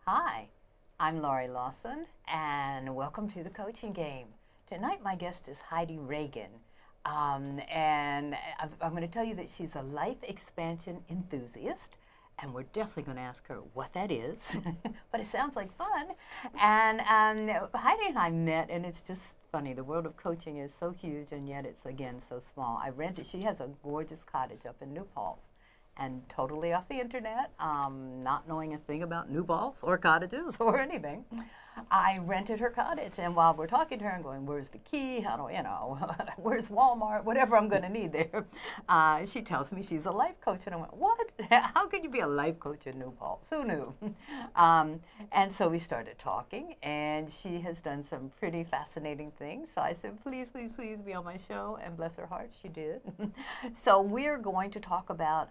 Hi, I'm Laurie Lawson, and welcome to the Coaching Game. Tonight, my guest is Heidi Reagan, and I'm going to tell you that she's a life expansion enthusiast, and we're definitely going to ask her what that is, but it sounds like fun. And Heidi and I met, and it's just funny. The world of coaching is so huge, and yet it's, again, so small. She has a gorgeous cottage up in New Paltz, and totally off the internet, not knowing a thing about new balls or cottages or anything. I rented her cottage, and while we're talking to her, I'm going, where's the key? How do, where's Walmart? Whatever I'm going to need there. She tells me she's a life coach, and I went, what? How could you be a life coach in New Paltz? Who knew? And so we started talking, and she has done some pretty fascinating things. So I said, please, please, please be on my show, and bless her heart, she did. So we're going to talk about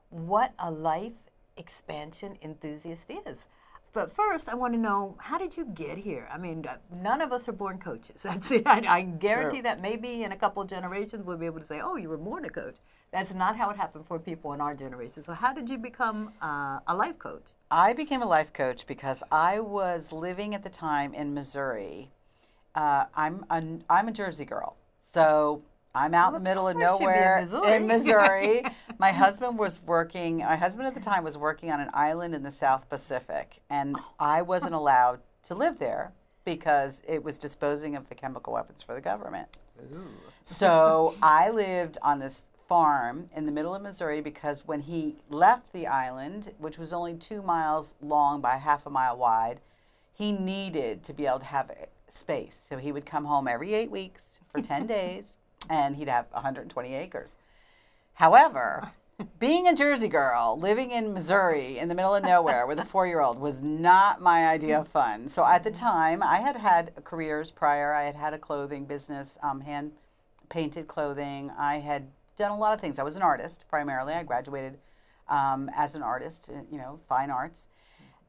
what a life expansion enthusiast is. But first, I want to know, how did you get here? I mean, none of us are born coaches. That's it. I guarantee that maybe in a couple of generations we'll be able to say, oh, you were born a coach. That's not how it happened for people in our generation. So how did you become a life coach? I became a life coach because I was living at the time in Missouri. I'm a Jersey girl, so I'm out in the middle of nowhere in Missouri. My husband at the time was working on an island in the South Pacific, and I wasn't allowed to live there because it was disposing of the chemical weapons for the government. Ooh. So I lived on this farm in the middle of Missouri because when he left the island, which was only 2 miles long by half a mile wide, he needed to be able to have space. So he would come home every 8 weeks for 10 days. And he'd have 120 acres. However, being a Jersey girl, living in Missouri in the middle of nowhere with a 4-year-old was not my idea of fun. So at the time, I had careers prior. I had a clothing business, hand-painted clothing. I had done a lot of things. I was an artist, primarily. I graduated as an artist, fine arts.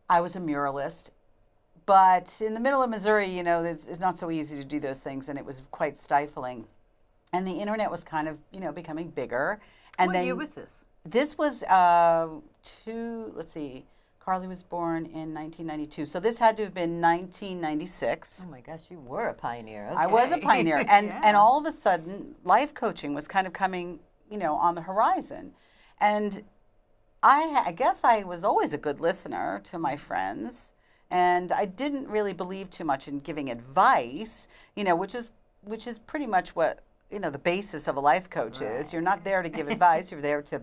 I was a muralist. But in the middle of Missouri, it's not so easy to do those things, and it was quite stifling. And the internet was kind of, becoming bigger. And what year was this? This was Carly was born in 1992. So this had to have been 1996. Oh my gosh, you were a pioneer. Okay. I was a pioneer. And all of a sudden, life coaching was kind of coming, on the horizon. And I guess I was always a good listener to my friends. And I didn't really believe too much in giving advice, which is pretty much what the basis of a life coach is. You're not there to give advice. You're there to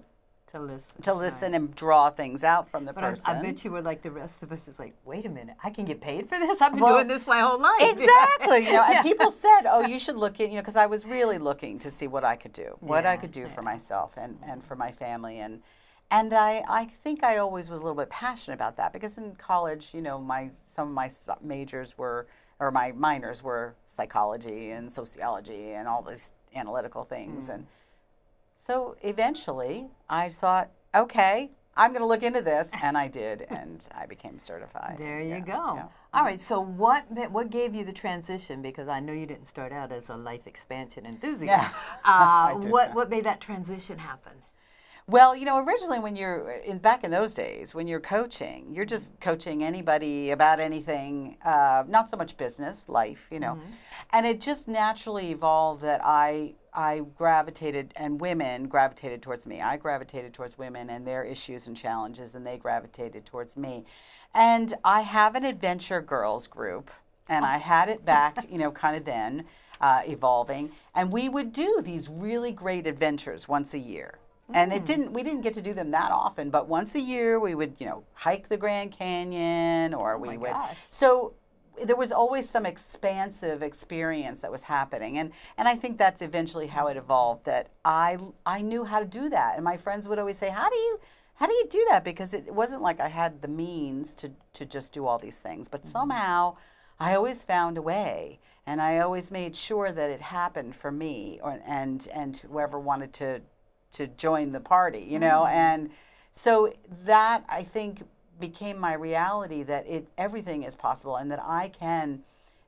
listen and draw things out from the person. I bet you were like the rest of us. It's like, wait a minute, I can get paid for this? I've been doing this my whole life. Exactly. And people said, oh, you should look at, because I was really looking to see what I could do, for myself and for my family. And I think I always was a little bit passionate about that because in college, some of my majors were, or my minors were psychology and sociology and all these analytical things. And so eventually I thought, okay, I'm going to look into this. And I did. And I became certified. There you go. Yeah. All right. So what gave you the transition? Because I know you didn't start out as a life expansion enthusiast. Yeah. What made that transition happen? Well, originally when back in those days, when you're coaching, you're just coaching anybody about anything, not so much business, life, And it just naturally evolved that I gravitated, and women gravitated towards me. I gravitated towards women and their issues and challenges, and they gravitated towards me. And I have an adventure girls group, and I had it back, kind of then, evolving. And we would do these really great adventures once a year. And we didn't get to do them that often, but once a year we would, hike the Grand Canyon, or we would. Gosh. So there was always some expansive experience that was happening. And I think that's eventually how it evolved, that I knew how to do that. And my friends would always say, how do you do that? Because it wasn't like I had the means to just do all these things, but somehow I always found a way, and I always made sure that it happened for me and whoever wanted to join the party, and so that, I think, became my reality, that everything is possible and that I can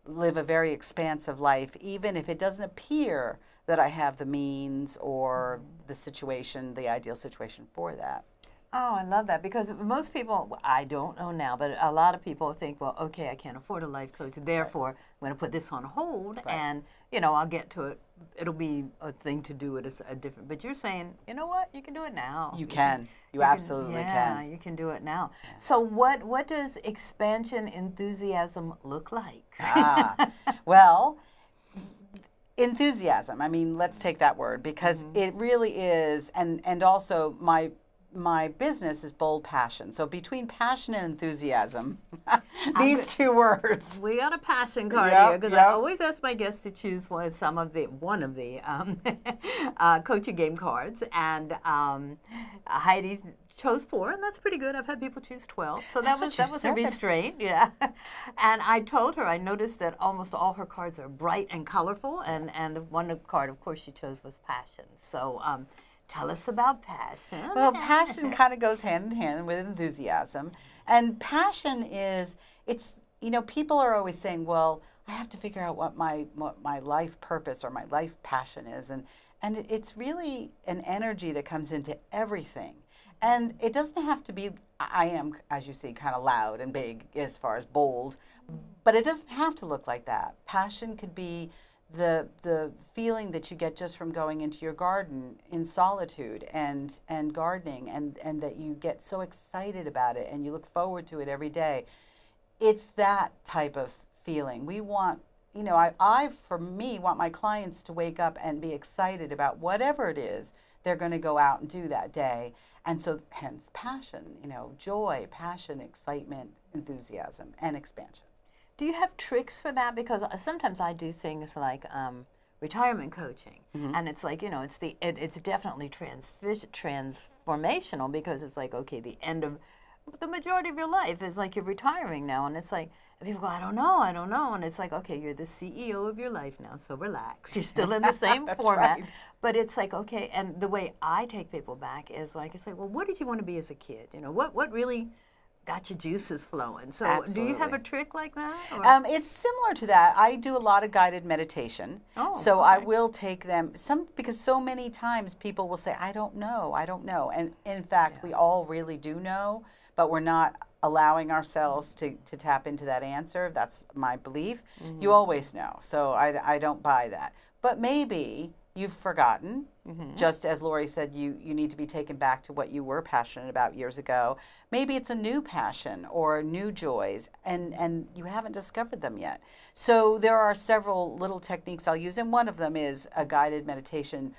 live a very expansive life, even if it doesn't appear that I have the means or the situation, the ideal situation for that. Oh, I love that, because most people, well, I don't know now, but a lot of people think, well, okay, I can't afford a life coach, therefore I'm going to put this on hold, and, I'll get to it. It'll be a thing to do it a different, but you're saying, you know what, you can do it now. You can. You absolutely can. Yeah, you can do it now. Yeah. So what does expansion enthusiasm look like? Well, enthusiasm, I mean, let's take that word, because it really is, and also my business is bold passion. So between passion and enthusiasam, these two words. We got a passion card here, because I always ask my guests to choose one of the coaching game cards, and Heidi chose 4, and that's pretty good. I've had people choose 12, so that was a restraint, yeah. And I told her, I noticed that almost all her cards are bright and colorful, and the one card, of course, she chose was passion. So tell us about passion. Well, passion kind of goes hand in hand with enthusiasm. And passion is, people are always saying, well, I have to figure out what my life purpose or my life passion is. And it's really an energy that comes into everything. And it doesn't have to be, I am, as you see, kind of loud and big as far as bold, but it doesn't have to look like that. Passion could be the feeling that you get just from going into your garden in solitude and gardening, and that you get so excited about it and you look forward to it every day. It's that type of feeling. We want, I for me want my clients to wake up and be excited about whatever it is they're going to go out and do that day. And so hence passion, joy, passion, excitement, enthusiasm, and expansion. Do you have tricks for that? Because sometimes I do things like retirement coaching, and it's like, it's definitely transformational, because it's like, okay, the end of the majority of your life is like you're retiring now, and it's like, people go, I don't know, and it's like, okay, you're the CEO of your life now, so relax. You're still in the same format, right. But it's like, okay, and the way I take people back is like, it's like, well, what did you want to be as a kid? What really got your juices flowing? So Absolutely. Do you have a trick like that? It's similar to that. I do a lot of guided meditation. So okay. I will take them, because so many times people will say, I don't know. And in fact, we all really do know, but we're not allowing ourselves to tap into that answer. That's my belief. You always know. So I don't buy that. But maybe you've forgotten, just as Laurie said, you need to be taken back to what you were passionate about years ago. Maybe it's a new passion or new joys, and you haven't discovered them yet. So there are several little techniques I'll use, and one of them is a guided meditation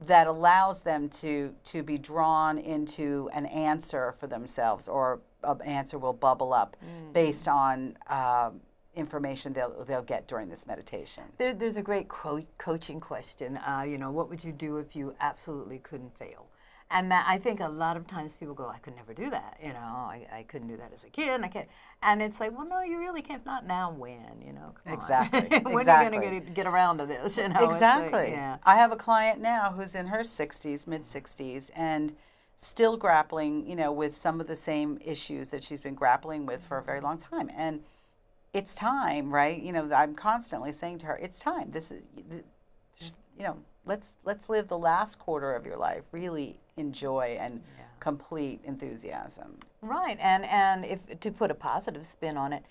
that allows them to be drawn into an answer for themselves, or an answer will bubble up based on information they'll get during this meditation. There's a great coaching question. What would you do if you absolutely couldn't fail? And that, I think a lot of times people go, I could never do that. I couldn't do that as a kid. And I can't. And it's like, well, no, you really can't. Not now. When? Come exactly. On. When are you going to get around to this? Exactly. Like, I have a client now who's in her 60s, mid-60s, and still grappling, with some of the same issues that she's been grappling with for a very long time. And it's time, right? I'm constantly saying to her, it's time. This is just, let's live the last quarter of your life really enjoy and complete enthusiasm. Right, and if to put a positive spin on it,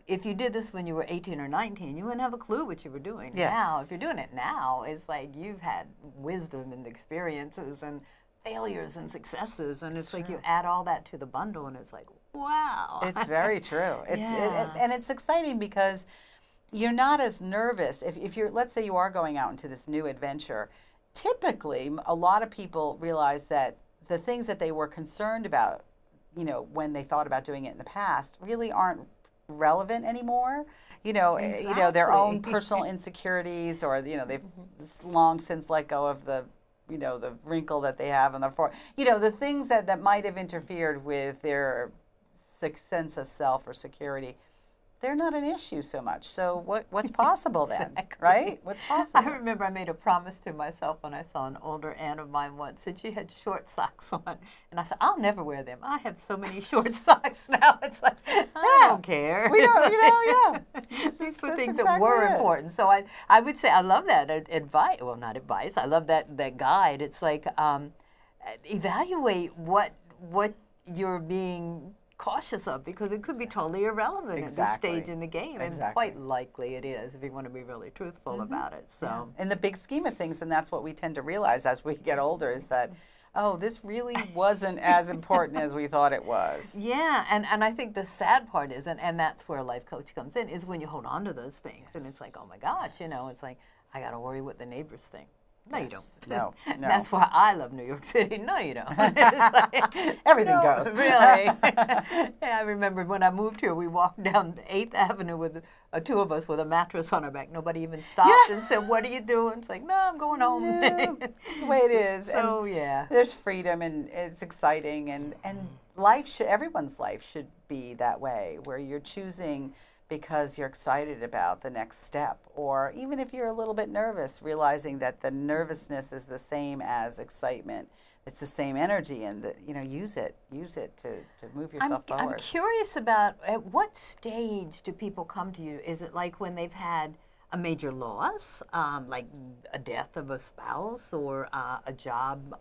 if you did this when you were 18 or 19, you wouldn't have a clue what you were doing. Yes. Now, if you're doing it now, it's like you've had wisdom and experiences and failures and successes, and it's like you add all that to the bundle, and it's like, wow. It's very true. And it's exciting because you're not as nervous. If you're, let's say you are going out into this new adventure, typically a lot of people realize that the things that they were concerned about, when they thought about doing it in the past, really aren't relevant anymore. Exactly. Their own personal insecurities, or they've long since let go of the the wrinkle that they have on their forehead. The things that might have interfered with their sense of self or security, they're not an issue so much. So what's possible then, exactly. Right? What's possible? I remember I made a promise to myself when I saw an older aunt of mine once, and she had short socks on. And I said, I'll never wear them. I have so many short socks now. It's like, I don't care. We don't, These were things that were important. So I would say I love that advice. Well, not advice. I love that guide. It's like evaluate what you're being cautious of, because it could be totally irrelevant at this stage in the game, and quite likely it is if you want to be really truthful about it. So, in the big scheme of things, and that's what we tend to realize as we get older, is that, oh, this really wasn't as important as we thought it was. Yeah, and I think the sad part is, and that's where a life coach comes in, is when you hold on to those things, and it's like, oh my gosh, it's like, I got to worry what the neighbors think. No, you don't. No. That's why I love New York City. No, you don't. Everything goes. Really. Yeah, I remember when I moved here, we walked down 8th Avenue with two of us with a mattress on our back. Nobody even stopped and said, "What are you doing?" It's like, "No, I'm going home." Yeah, the way it is. So, and there's freedom, and it's exciting, and everyone's life should be that way, where you're choosing because you're excited about the next step, or even if you're a little bit nervous, realizing that the nervousness is the same as excitement. It's the same energy, and use it to move yourself forward. I'm curious about, at what stage do people come to you? Is it like when they've had a major loss, like a death of a spouse, or a job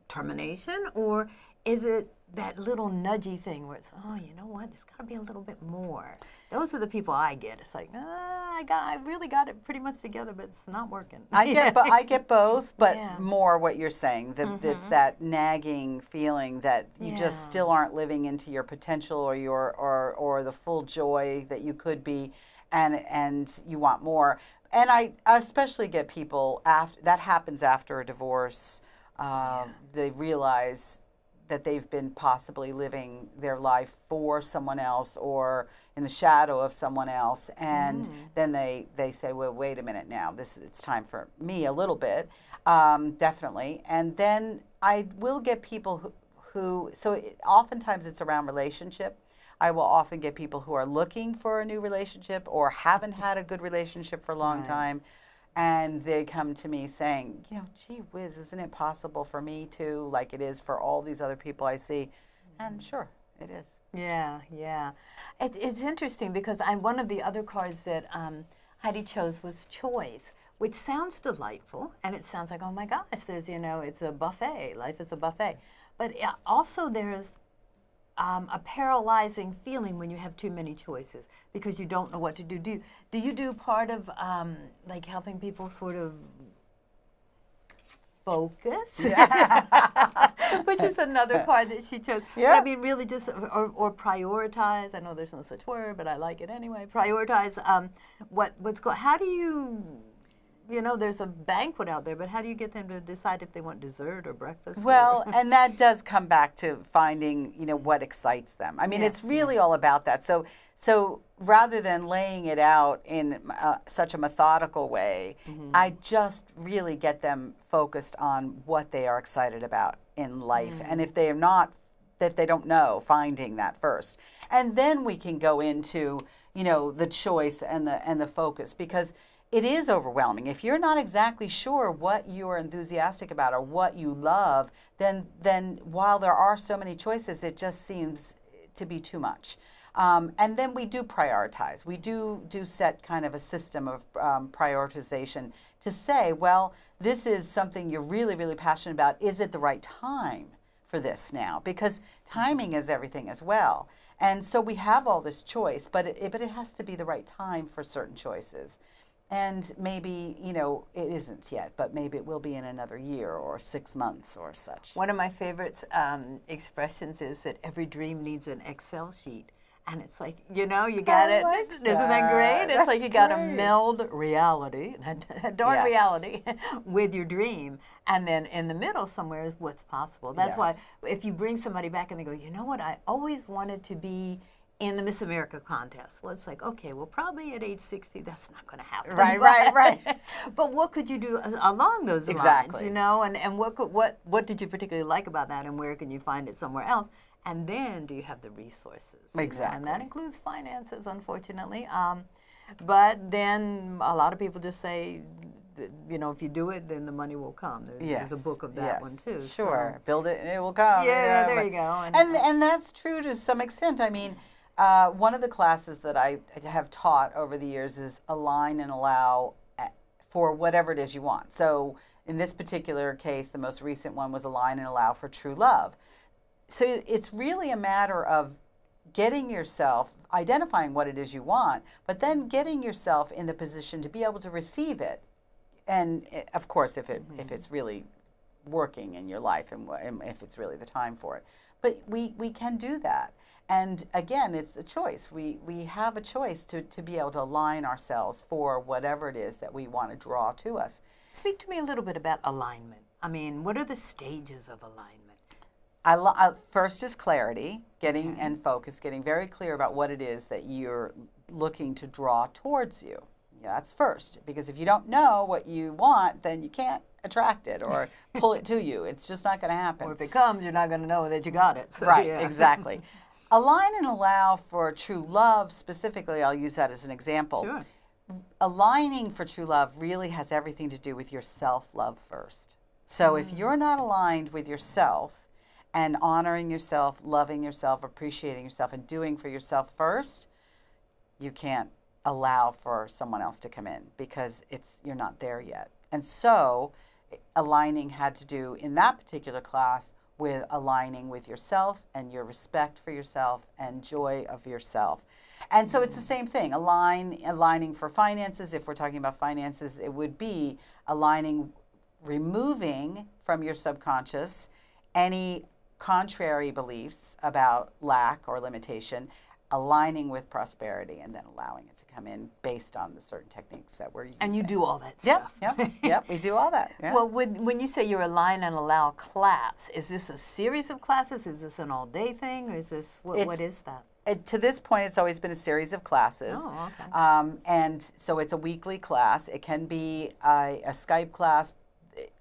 termination, or is it that little nudgy thing where it's, oh, you know what, it's got to be a little bit more? Those are the people I get. It's like, I really got it pretty much together, but it's not working. I get both, but more what you're saying. It's that nagging feeling that you just still aren't living into your potential, or or the full joy that you could be, and you want more. And I especially get people that happens after a divorce. They realize that they've been possibly living their life for someone else, or in the shadow of someone else, and then they say, well, wait a minute now, it's time for me a little bit, definitely. And then I will get people who oftentimes it's around relationship. I will often get people who are looking for a new relationship, or haven't had a good relationship for a long time. And they come to me saying, gee whiz, isn't it possible for me too, like it is for all these other people I see? And sure, it is. Yeah. It's interesting, because one of the other cards that Heidi chose was choice, which sounds delightful, and it sounds like, oh my gosh, there's, it's a buffet. Life is a buffet. But also there's a paralyzing feeling when you have too many choices, because you don't know what to do. Do you do part of like helping people sort of focus, which is another card that she chose? Yeah. But I mean, really just or prioritize. I know there's no such word, but I like it anyway. Prioritize what's going. How do you? There's a banquet out there, but how do you get them to decide if they want dessert or breakfast? Well, and that does come back to finding, what excites them. I mean, it's really all about that. So rather than laying it out in such a methodical way, I just really get them focused on what they are excited about in life. And if they don't know, finding that first. And then we can go into, the choice and the focus, because it is overwhelming. If you're not exactly sure what you're enthusiastic about or what you love, then while there are so many choices, it just seems to be too much. And then we do prioritize. We do set kind of a system of prioritization to say, well, this is something you're really, really passionate about. Is it the right time for this now? Because timing is everything as well. And so we have all this choice, but it has to be the right time for certain choices. And maybe, it isn't yet, but maybe it will be in another year or 6 months or such. One of my favorite expressions is that every dream needs an Excel sheet. And it's like, you got it. Isn't that great? It's like you got to meld reality, darn reality, with your dream. And then in the middle somewhere is what's possible. That's why if you bring somebody back and they go, you know what, I always wanted to be in the Miss America contest. Well, it's like, okay, well, probably at age 60, that's not going to happen. Right. But what could you do along those lines, And what did you particularly like about that, and where can you find it somewhere else? And then do you have the resources? Exactly. And that includes finances, unfortunately. But then a lot of people just say, if you do it, then the money will come. There's a book of that one, too. Sure. So. Build it and it will come. Yeah, there you go. And that's true to some extent. I mean, one of the classes that I have taught over the years is align and allow for whatever it is you want. So in this particular case, the most recent one was align and allow for true love. so it's really a matter of getting yourself, identifying what it is you want, but then getting yourself in the position to be able to receive it. And of course, if it's really working in your life and if it's really the time for it. But we can do that. And again, it's a choice. We have a choice to be able to align ourselves for whatever it is that we want to draw to us. Speak to me a little bit about alignment. I mean, what are the stages of alignment? First is clarity, getting and focus, getting very clear about what it is that you're looking to draw towards you. Yeah, that's first, because if you don't know what you want, then you can't attract it or pull it to you. It's just not going to happen. Or if it comes, you're not going to know that you got it. So, right, exactly. Align and allow for true love, specifically, I'll use that as an example. Sure. Aligning for true love really has everything to do with your self-love first. So if you're not aligned with yourself and honoring yourself, loving yourself, appreciating yourself, and doing for yourself first, you can't allow for someone else to come in because you're not there yet. And so aligning had to do in that particular class with aligning with yourself and your respect for yourself and joy of yourself. And so it's the same thing, aligning for finances. If we're talking about finances, it would be aligning, removing from your subconscious any contrary beliefs about lack or limitation, aligning with prosperity, and then allowing it to come in based on the certain techniques that we're using. And you do all that stuff. Yep, we do all that. Yeah. Well, when you say you're align and allow class, is this a series of classes? Is this an all-day thing, or is this, what is that? To this point, it's always been a series of classes. Oh, okay. And so it's a weekly class. It can be a Skype class.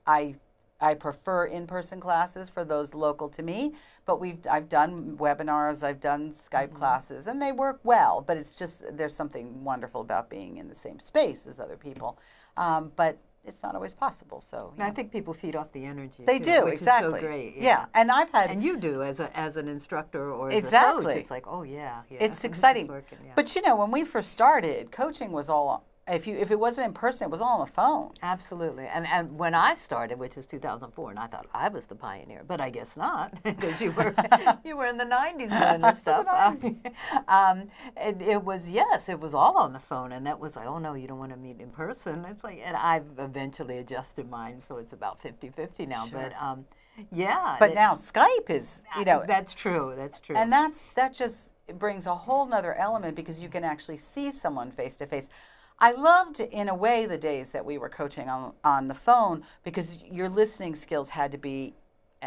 I prefer in-person classes for those local to me, but I've done webinars, I've done Skype classes, and they work well, but it's just, there's something wonderful about being in the same space as other people. But it's not always possible, so. I think people feed off the energy. They too, do, which exactly. Is so great. Yeah, and I've had. And you do as an instructor or as exactly. a coach. It's like, oh yeah. It's exciting. Working, yeah. But you know, when we first started, coaching was all, if it wasn't in person, it was all on the phone. Absolutely. And when I started, which was 2004, and I thought I was the pioneer, but I guess not, because you were in the 90s doing this stuff. It was all on the phone, and that was like, oh no, you don't want to meet in person. It's like, and I've eventually adjusted mine, so it's about 50-50 now. Sure. But yeah. But now Skype is, That's true. That's true. And that just brings a whole nother element because you can actually see someone face to face. I loved, in a way, the days that we were coaching on the phone because your listening skills had to be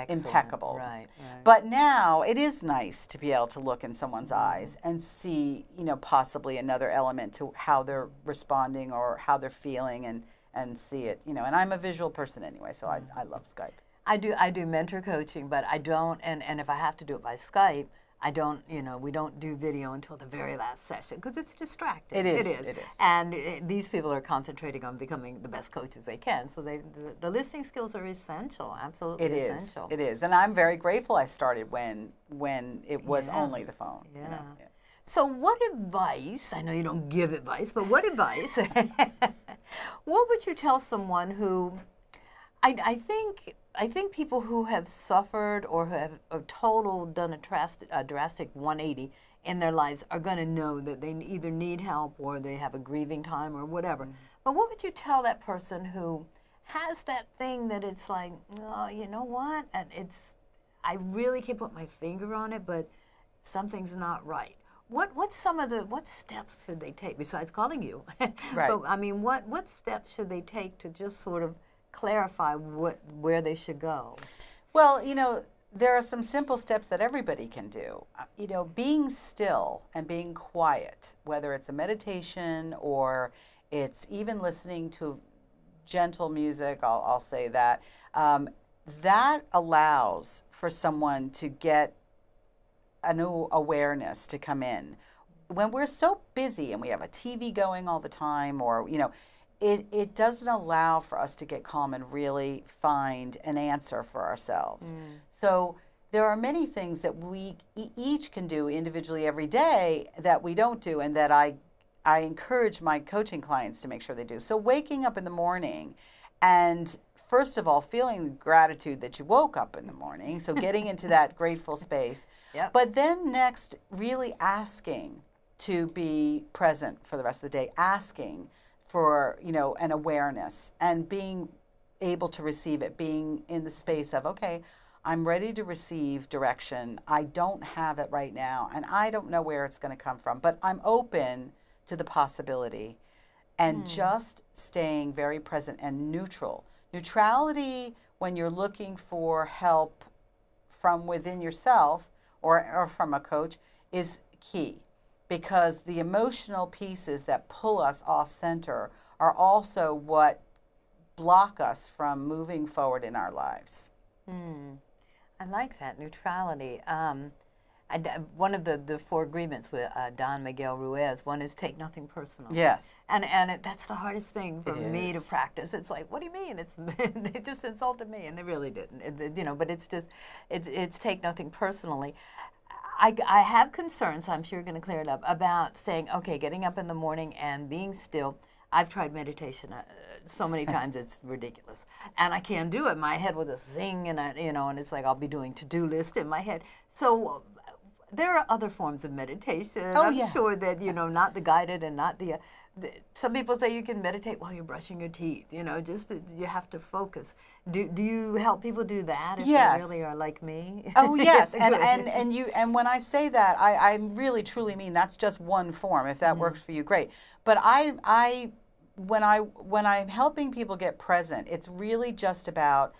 impeccable. Right. But now it is nice to be able to look in someone's eyes and see, possibly another element to how they're responding or how they're feeling and see it, And I'm a visual person anyway, so I love Skype. I do mentor coaching, but I don't, and if I have to do it by Skype, I don't, we don't do video until the very last session because it's distracting. It is. And these people are concentrating on becoming the best coaches they can. So the listening skills are essential, absolutely essential. It is. And I'm very grateful I started when it was only the phone. Yeah. So what advice, I know you don't give advice, but what advice, what would you tell someone who, I think people who have suffered or who have done a drastic 180 in their lives are going to know that they either need help or they have a grieving time or whatever. But what would you tell that person who has that thing that it's like, oh, you know what? And I really can't put my finger on it, but something's not right. What steps should they take besides calling you? Right. But I mean, what steps should they take to just sort of clarify where they should go? Well, there are some simple steps that everybody can do. Being still and being quiet, whether it's a meditation or it's even listening to gentle music, I'll say that, that allows for someone to get a new awareness to come in. When we're so busy and we have a TV going all the time or, it doesn't allow for us to get calm and really find an answer for ourselves. So there are many things that we each can do individually every day that we don't do and that I encourage my coaching clients to make sure they do. So waking up in the morning and first of all, feeling gratitude that you woke up in the morning, so getting into that grateful space. Yep. But then next, really asking to be present for the rest of the day, asking for, an awareness and being able to receive it, being in the space of, okay, I'm ready to receive direction. I don't have it right now, and I don't know where it's going to come from, but I'm open to the possibility. And just staying very present and neutral. Neutrality, when you're looking for help from within yourself or from a coach, is key, because the emotional pieces that pull us off center are also what block us from moving forward in our lives. I like that, neutrality. One of the 4 agreements with Don Miguel Ruiz, one is take nothing personal. Yes. And that's the hardest thing for me to practice. It's like, what do you mean? They just insulted me, and they really didn't. But it's take nothing personally. I have concerns, I'm sure you're going to clear it up, about saying, okay, getting up in the morning and being still. I've tried meditation so many times it's ridiculous, and I can't do it. My head will just zing, and and it's like I'll be doing to-do list in my head. So there are other forms of meditation. I'm sure that not the guided and not the. Some people say you can meditate while you're brushing your teeth. Just you have to focus. Do you help people do that if they really are like me? Oh yes, and when I say that, I really truly mean that's just one form. If that works for you, great. But when I'm helping people get present, it's really just about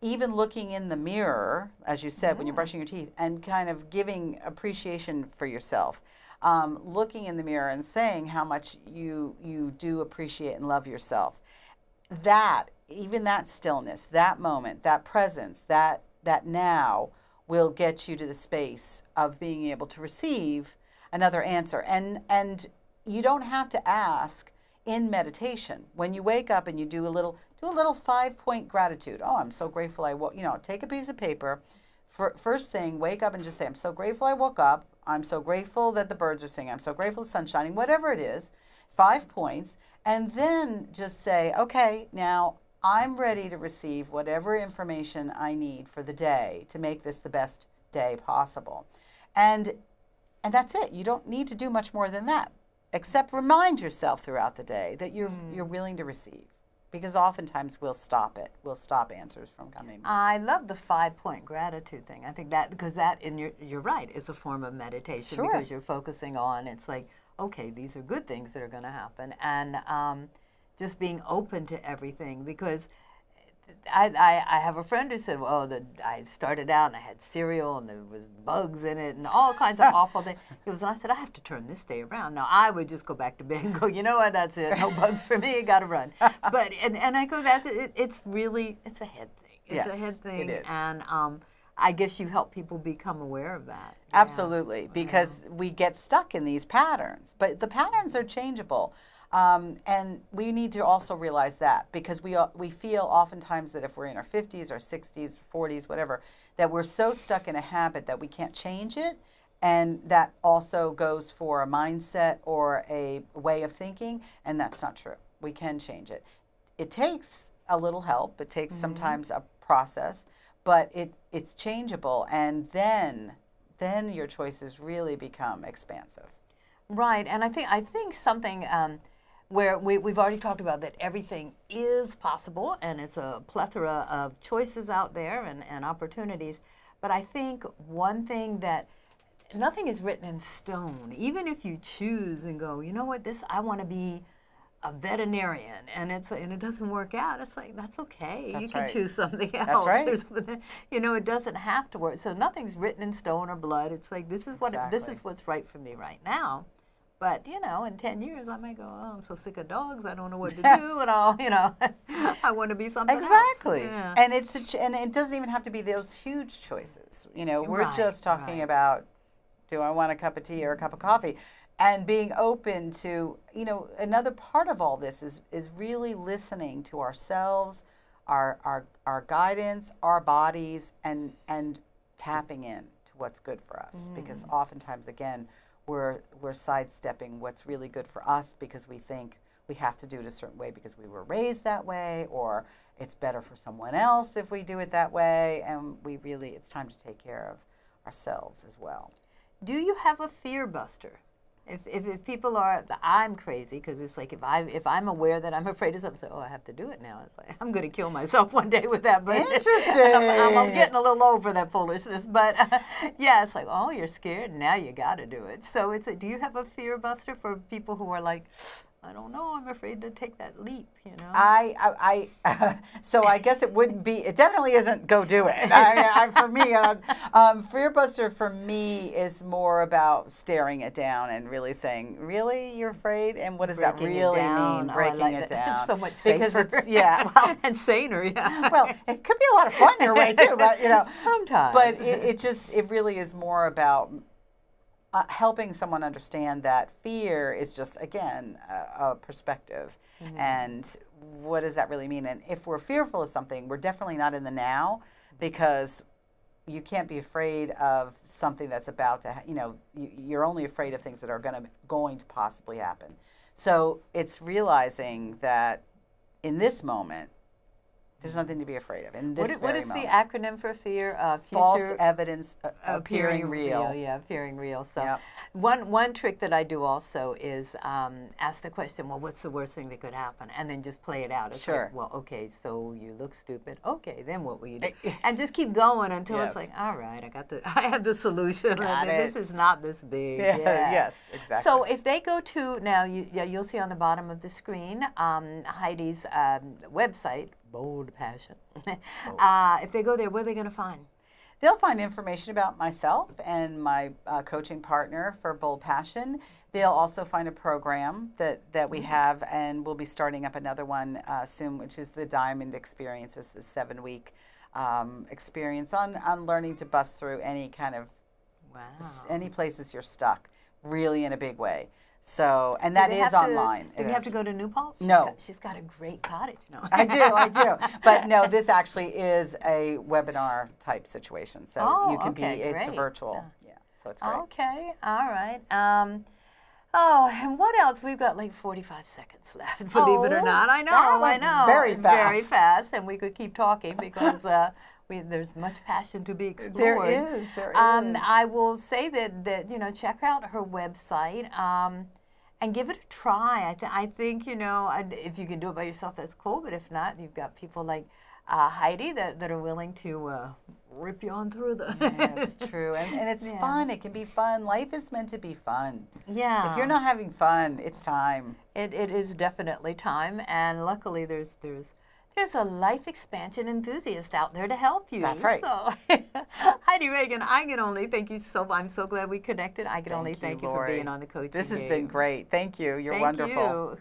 even looking in the mirror, as you said, when you're brushing your teeth, and kind of giving appreciation for yourself. Looking in the mirror and saying how much you do appreciate and love yourself. Even that stillness, that moment, that presence, that now will get you to the space of being able to receive another answer. And you don't have to ask in meditation. When you wake up and you do a little 5-point gratitude. Oh, I'm so grateful I woke, take a piece of paper. First thing, wake up and just say, I'm so grateful I woke up. I'm so grateful that the birds are singing. I'm so grateful the sun's shining, whatever it is, 5 points. And then just say, okay, now I'm ready to receive whatever information I need for the day to make this the best day possible. And that's it. You don't need to do much more than that, except remind yourself throughout the day that you're willing to receive. Because oftentimes we'll stop it. We'll stop answers from coming. I love the 5-point gratitude thing. I think that, because that, you're right, is a form of meditation. Sure. Because you're focusing on, it's like, okay, these are good things that are going to happen. And just being open to everything. Because I have a friend who said, well, I started out and I had cereal and there was bugs in it and all kinds of awful things. And I said, I have to turn this day around. Now, I would just go back to bed and go, you know what, that's it. No bugs for me, got to run. But, and I go, it's a head thing. It's a head thing. It is. And I guess you help people become aware of that. Absolutely, because we get stuck in these patterns. But the patterns are changeable. And we need to also realize that, because we feel oftentimes that if we're in our 50s or 60s, 40s, whatever, that we're so stuck in a habit that we can't change it. And that also goes for a mindset or a way of thinking, and that's not true. We can change it. It takes a little help. It takes sometimes a process, but it's changeable, and then your choices really become expansive. Right, and I think something where we've already talked about that everything is possible, and it's a plethora of choices out there and opportunities. But I think one thing that nothing is written in stone. Even if you choose and go, you know what, I want to be a veterinarian, and it doesn't work out, it's like, that's okay. You can choose something else. That's right. It doesn't have to work. So nothing's written in stone or blood. It's like, this is what's right for me right now. But, in 10 years, I might go, oh, I'm so sick of dogs, I don't know what to do, and I want to be something else. Exactly. Yeah. And it doesn't even have to be those huge choices. We're just talking about, do I want a cup of tea or a cup of coffee? And being open to, another part of all this is really listening to ourselves, our guidance, our bodies, and tapping in to what's good for us. Because oftentimes, again, we're sidestepping what's really good for us because we think we have to do it a certain way because we were raised that way, or it's better for someone else if we do it that way. And it's time to take care of ourselves as well. Do you have a fear buster? If people are, I'm crazy, because it's like if I'm aware that I'm afraid of something, so, I have to do it now. It's like, I'm going to kill myself one day with that. But interesting. I'm getting a little old for that foolishness. But yeah, it's like, oh, you're scared, now you got to do it. So do you have a fear buster for people who are like, I don't know, I'm afraid to take that leap, you know? So I guess it definitely isn't go do it. For me, fear buster for me is more about staring it down and really saying, really, you're afraid? And what does that really mean, breaking it down? It's so much safer. Because and saner, yeah. Well, it could be a lot of fun your way too, but, sometimes. But it really is more about helping someone understand that fear is just, again, a perspective. Mm-hmm. And what does that really mean? And if we're fearful of something, we're definitely not in the now, because you can't be afraid of something that's about to, you're only afraid of things that are going to possibly happen. So it's realizing that in this moment, there's nothing to be afraid of. In this what is moment. the acronym for fear? False evidence appearing real. Yeah, appearing real. So yep. one trick that I do also is ask the question, well, what's the worst thing that could happen? And then just play it out. It's sure. Like, well, okay, so you look stupid. Okay, then what will you do? And just keep going until yes. it's like, all right, I have the solution. This is not this big. Yeah. Yeah. Yes, exactly. So if they go to, now you'll see on the bottom of the screen, Heidi's website, Bold Passion. If they go there, what are they going to find? They'll find information about myself and my coaching partner for Bold Passion. They'll also find a program that we have, and we'll be starting up another one soon, which is the Diamond Experience. It's a 7-week experience on learning to bust through any kind of, any places you're stuck, really in a big way. So, and that is online. Do you have to go to New Paltz? No. She's got a great cottage. No. I do. But no, this actually is a webinar type situation. So you can it's virtual. Yeah, so it's great. Okay, all right. And what else? We've got like 45 seconds left, believe it or not. I know. Very fast. Very fast, and we could keep talking because there's much passion to be explored. There is. I will say that check out her website and give it a try. I think if you can do it by yourself, that's cool. But if not, you've got people like Heidi that are willing to rip you on through the. Yeah, that's true, and it's fun. It can be fun. Life is meant to be fun. Yeah. If you're not having fun, it's time. It is definitely time, and luckily there's a Life Expansion Enthusiast out there to help you. That's right. So, Heidi Reagan, I can only thank you I'm so glad we connected. I can only thank you for being on the coaching. This has been great. Thank you. You're wonderful. Thank you.